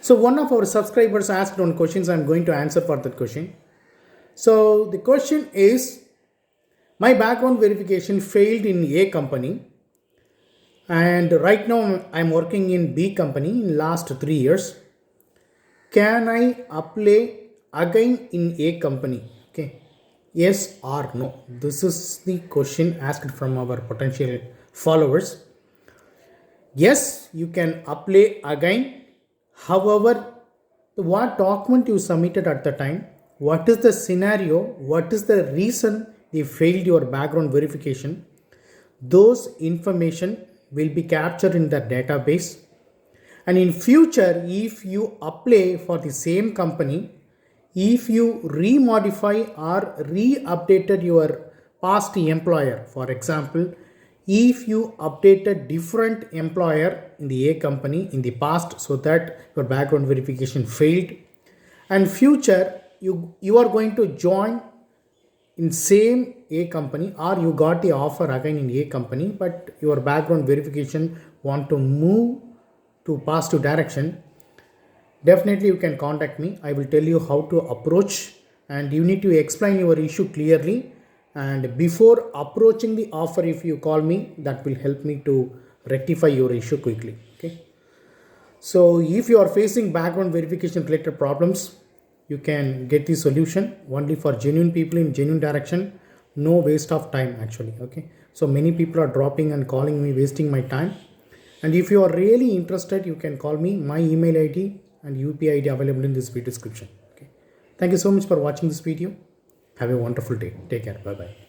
So one of our subscribers asked one question, so I'm going to answer for that question. So the question is, my background verification failed in A company, and right now I'm working in B company in last 3 years. Can I apply again in A company? Okay, yes or no? This is the question asked from our potential followers. Yes, you can apply again. However, what document you submitted at the time, what is the scenario, what is the reason they failed your background verification, those information will be captured in the database. And in future, if you apply for the same company, if you remodify or re-updated your past employer, for example, if you updated different employer in the A company in the past so that your background verification failed, and future you are going to join in same A company, or you got the offer again in A company but your background verification want to move to positive direction, definitely you can contact me. I will tell you how to approach, and you need to explain your issue clearly. And before approaching the offer, if you call me, that will help me to rectify your issue quickly. Okay. So if you are facing background verification related problems, you can get the solution only for genuine people in genuine direction. No waste of time actually. Okay. So many people are dropping and calling me, wasting my time. And if you are really interested, you can call me. My email ID and UPI ID available in this video description. Okay. Thank you so much for watching this video. Have a wonderful day. Take care. Bye-bye.